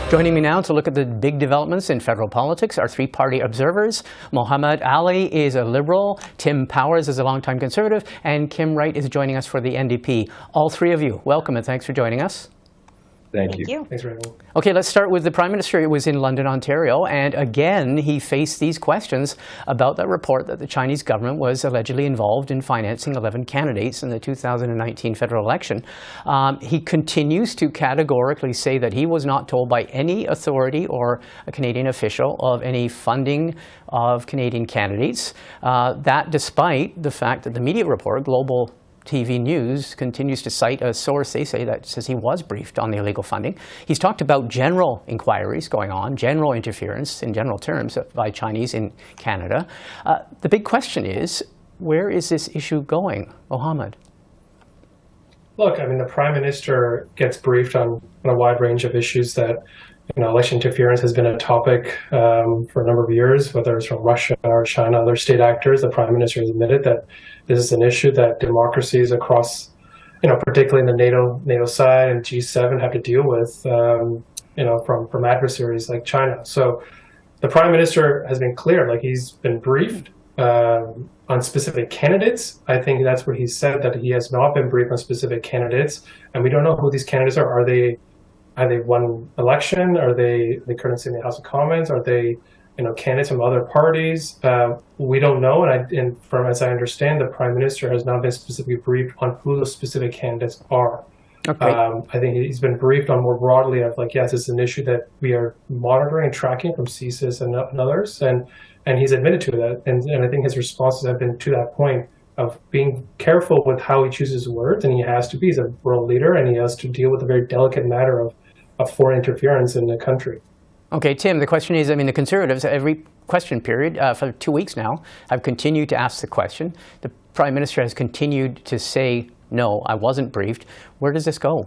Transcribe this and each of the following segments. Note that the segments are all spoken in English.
Joining me now to look at the big developments in federal politics are three-party observers. Muhammad Ali is a Liberal, Tim Powers is a longtime Conservative, and Kim Wright is joining us for the NDP. All three of you, welcome and thanks for joining us. Thank you. Thanks very much. Okay, let's start with the Prime Minister. He was in London, Ontario, and again he faced these questions about that report that the Chinese government was allegedly involved in financing 11 candidates in the 2019 federal election. He continues to categorically say that he was not told by any authority or a Canadian official of any funding of Canadian candidates. That despite the fact that the media report, Global TV News, continues to cite a source, they say, that says he was briefed on the illegal funding. He's talked about general inquiries going on, general interference in general terms by Chinese in Canada. The big question is, where is this issue going? Mohammed? Look, I mean, the Prime Minister gets briefed on a wide range of issues that, election interference has been a topic for a number of years, whether it's from Russia or China, other state actors. The Prime Minister has admitted that this is an issue that democracies across, particularly in the NATO side and G7 have to deal with, from adversaries like China. So the Prime Minister has been clear, like he's been briefed on specific candidates. I think that's what he said, that he has not been briefed on specific candidates, and we don't know who these candidates are. Are they won election? Are they currently in the House of Commons? Are they candidates from other parties? We don't know, and from as I understand, the Prime Minister has not been specifically briefed on who those specific candidates are. Okay. I think he's been briefed on more broadly of yes, it's an issue that we are monitoring and tracking from CSIS and others, and he's admitted to that, and I think his responses have been to that point of being careful with how he chooses words, and he has to be. He's a world leader, and he has to deal with a very delicate matter of foreign interference in the country. Okay, Tim, the question is, the Conservatives, every question period for 2 weeks now, have continued to ask the question. The Prime Minister has continued to say, no, I wasn't briefed. Where does this go?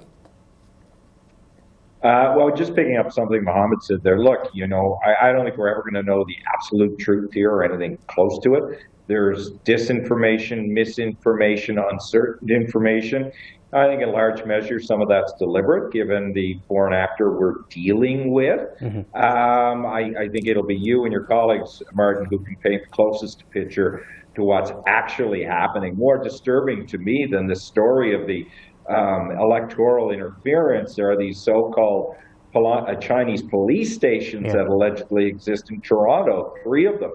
Well, just picking up something Mohammed said there, look, I don't think we're ever going to know the absolute truth here or anything close to it. There's disinformation, misinformation, uncertain information. I think in large measure, some of that's deliberate, given the foreign actor we're dealing with. Mm-hmm. I think it'll be you and your colleagues, Martin, who can paint the closest picture to what's actually happening. More disturbing to me than the story of the electoral interference are these so-called Chinese police stations that allegedly exist in Toronto, 3 of them.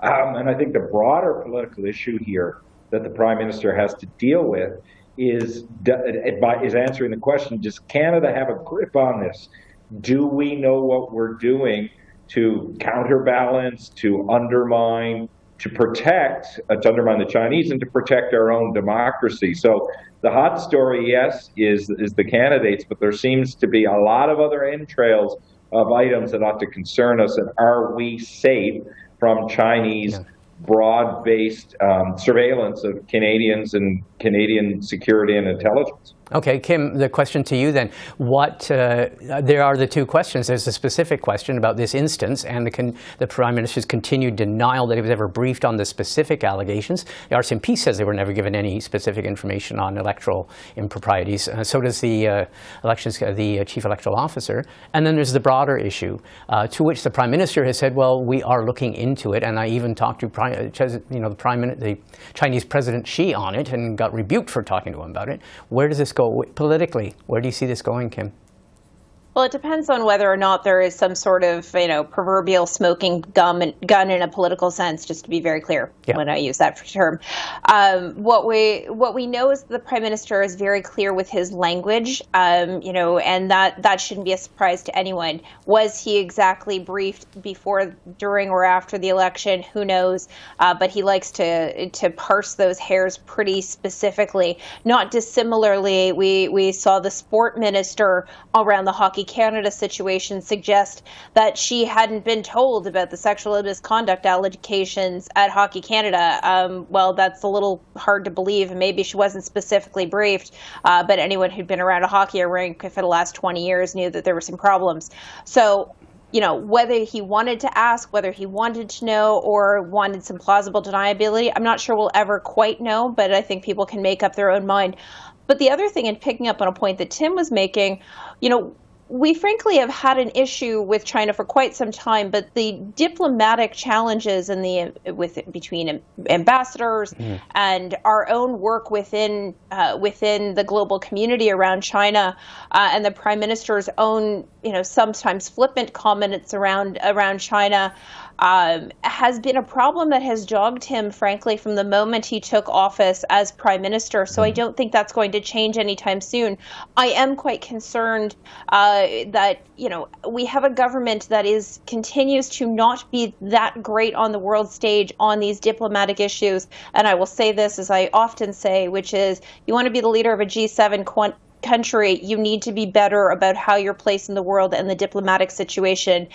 And I think the broader political issue here that the Prime Minister has to deal with is answering the question, does Canada have a grip on this? Do we know what we're doing to counterbalance, to undermine, to undermine the Chinese and to protect our own democracy? So the hot story, yes, is the candidates, but there seems to be a lot of other entrails of items that ought to concern us. And are we safe from Chinese broad-based surveillance of Canadians and Canadian security and intelligence? Okay, Kim, the question to you then. There are the 2 questions. There's the specific question about this instance and the Prime Minister's continued denial that he was ever briefed on the specific allegations. The RCMP says they were never given any specific information on electoral improprieties. So does the Chief Electoral Officer. And then there's the broader issue, to which the Prime Minister has said, well, we are looking into it. And I even talked to the Chinese President Xi on it and got rebuked for talking to him about it. Where does this go politically? Where do you see this going, Kim? Well, it depends on whether or not there is some sort of, proverbial smoking gun in a political sense, just to be very clear when I use that term. What we know is the Prime Minister is very clear with his language, and that shouldn't be a surprise to anyone. Was he exactly briefed before, during, or after the election? Who knows? But he likes to parse those hairs pretty specifically. Not dissimilarly, we saw the sport minister around the Hockey Canada situation suggest that she hadn't been told about the sexual misconduct allegations at Hockey Canada. Well, that's a little hard to believe, and maybe she wasn't specifically briefed, but anyone who'd been around a hockey rink for the last 20 years knew that there were some problems. So, whether he wanted to ask, whether he wanted to know, or wanted some plausible deniability, I'm not sure we'll ever quite know, but I think people can make up their own mind. But the other thing, in picking up on a point that Tim was making, we frankly have had an issue with China for quite some time, but the diplomatic challenges between ambassadors and our own work within the global community around China, and the Prime Minister's own, sometimes flippant comments around China, has been a problem that has dogged him, frankly, from the moment he took office as Prime Minister. So I don't think that's going to change anytime soon. I am quite concerned that we have a government that continues to not be that great on the world stage on these diplomatic issues. And I will say this, as I often say, which is, you want to be the leader of a G7 country, you need to be better about how you're placed in the world and the diplomatic situation.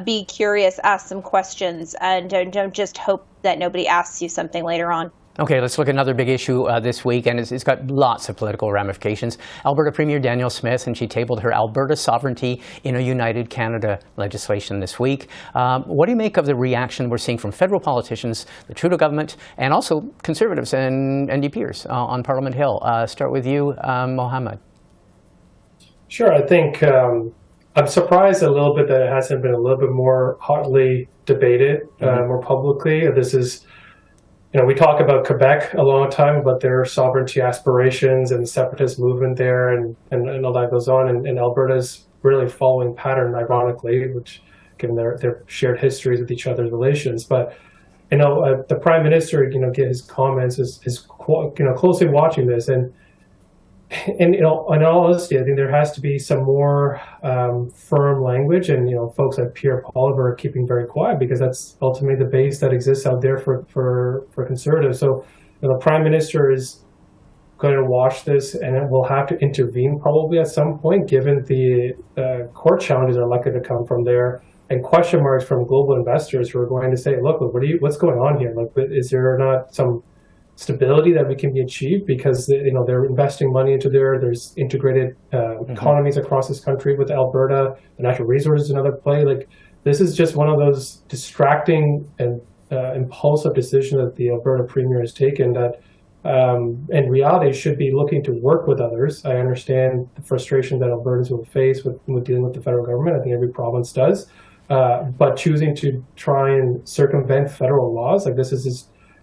Be curious, ask some questions, and don't just hope that nobody asks you something later on. Okay, let's look at another big issue this week, and it's got lots of political ramifications. Alberta Premier Danielle Smith, and she tabled her Alberta Sovereignty in a United Canada legislation this week. What do you make of the reaction we're seeing from federal politicians, the Trudeau government, and also Conservatives and NDPers on Parliament Hill? Start with you, Mohammed. Sure. I think I'm surprised a little bit that it hasn't been a little bit more hotly debated more publicly. This is, we talk about Quebec a long time, but their sovereignty aspirations and the separatist movement there and all that goes on. And Alberta's really following pattern, ironically, which given their shared histories with each other's relations. But, the Prime Minister, get his comments, is closely watching this. And in all honesty, I think there has to be some more firm language, and folks like Pierre Poilievre are keeping very quiet because that's ultimately the base that exists out there for Conservatives. So the Prime Minister is going to watch this, and it will have to intervene probably at some point, given the court challenges are likely to come from there, and question marks from global investors who are going to say, "Look, what's going on here? Is there not some stability that we can be achieved because they're investing money into there's integrated economies across this country with Alberta, the natural resources another play. This is just one of those distracting and impulsive decisions that the Alberta Premier has taken that in reality should be looking to work with others. I understand the frustration that Albertans will face with dealing with the federal government. I think every province does, but choosing to try and circumvent federal laws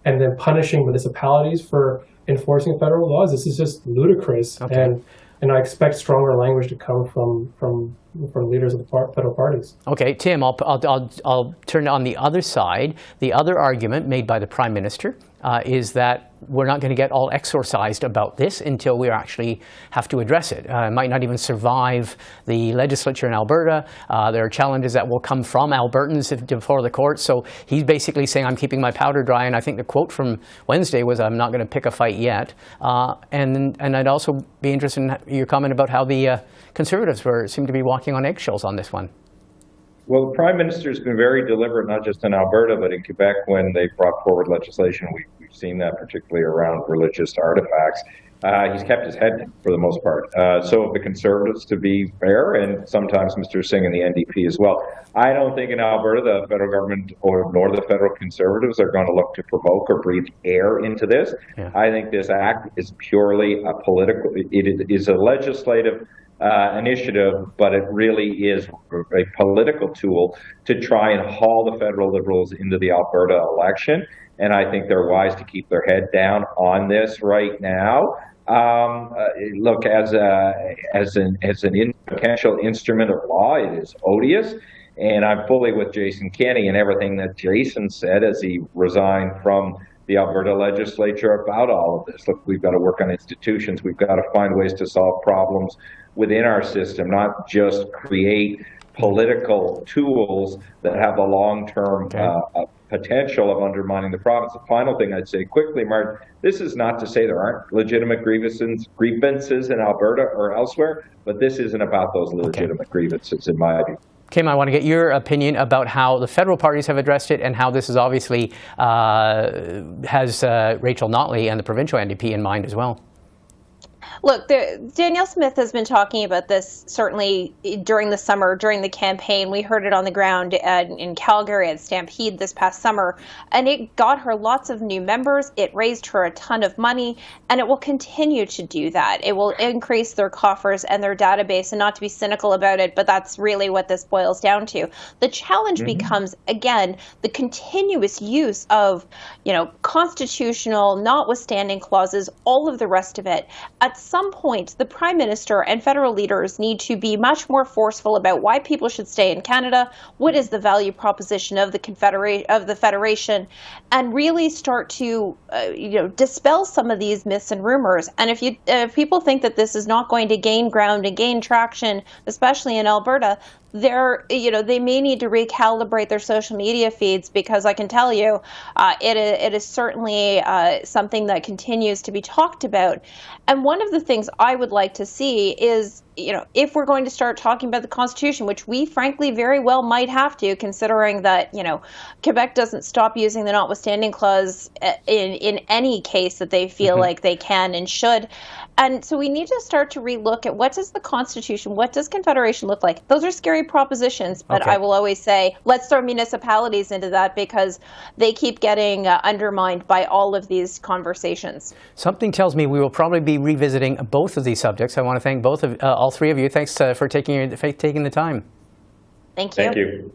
and then punishing municipalities for enforcing federal laws. This is just ludicrous, okay. And I expect stronger language to come from leaders of the federal parties. Okay, Tim, I'll turn on the other side. The other argument made by the Prime Minister is that we're not going to get all exorcised about this until we actually have to address it. It might not even survive the legislature in Alberta. There are challenges that will come from Albertans before the courts. So he's basically saying, I'm keeping my powder dry. And I think the quote from Wednesday was, I'm not going to pick a fight yet. And I'd also be interested in your comment about how the Conservatives seem to be walking on eggshells on this one. Well, the Prime Minister has been very deliberate, not just in Alberta, but in Quebec when they brought forward legislation. We've seen that particularly around religious artifacts. He's kept his head down for the most part. So have the Conservatives, to be fair, and sometimes Mr. Singh and the NDP as well. I don't think in Alberta the federal government nor the federal Conservatives are going to look to provoke or breathe air into this. Yeah. I think this act is purely a political, it is a legislative initiative, but it really is a political tool to try and haul the federal Liberals into the Alberta election. And I think they're wise to keep their head down on this right now. Look, as an potential instrument of law, it is odious. And I'm fully with Jason Kenney and everything that Jason said as he resigned from the Alberta legislature about all of this. Look, we've got to work on institutions. We've got to find ways to solve problems within our system, not just create political tools that have a long-term potential of undermining the province. The final thing I'd say quickly, Martin, this is not to say there aren't legitimate grievances in Alberta or elsewhere, but this isn't about those legitimate grievances in my view. Kim, I want to get your opinion about how the federal parties have addressed it and how this is obviously has Rachel Notley and the provincial NDP in mind as well. Look, Danielle Smith has been talking about this certainly during the summer, during the campaign. We heard it on the ground in Calgary at Stampede this past summer, and it got her lots of new members. It raised her a ton of money, and it will continue to do that. It will increase their coffers and their database, and not to be cynical about it, but that's really what this boils down to. The challenge becomes, again, the continuous use of, constitutional, notwithstanding clauses, all of the rest of it. At some point, the Prime Minister and federal leaders need to be much more forceful about why people should stay in Canada, what is the value proposition of the Federation, and really start to dispel some of these myths and rumors. And if people think that this is not going to gain ground and gain traction, especially in Alberta, they may need to recalibrate their social media feeds, because I can tell you it is certainly something that continues to be talked about. And one of the things I would like to see is, if we're going to start talking about the Constitution, which we frankly very well might have to, considering that, Quebec doesn't stop using the notwithstanding clause in any case that they feel like they can and should. And so we need to start to relook at what does the Constitution, what does Confederation look like? Those are scary propositions, but Okay. I will always say, let's throw municipalities into that, because they keep getting undermined by all of these conversations. Something tells me we will probably be revisiting both of these subjects. I want to thank all three of you. Thanks for taking the time. Thank you. Thank you.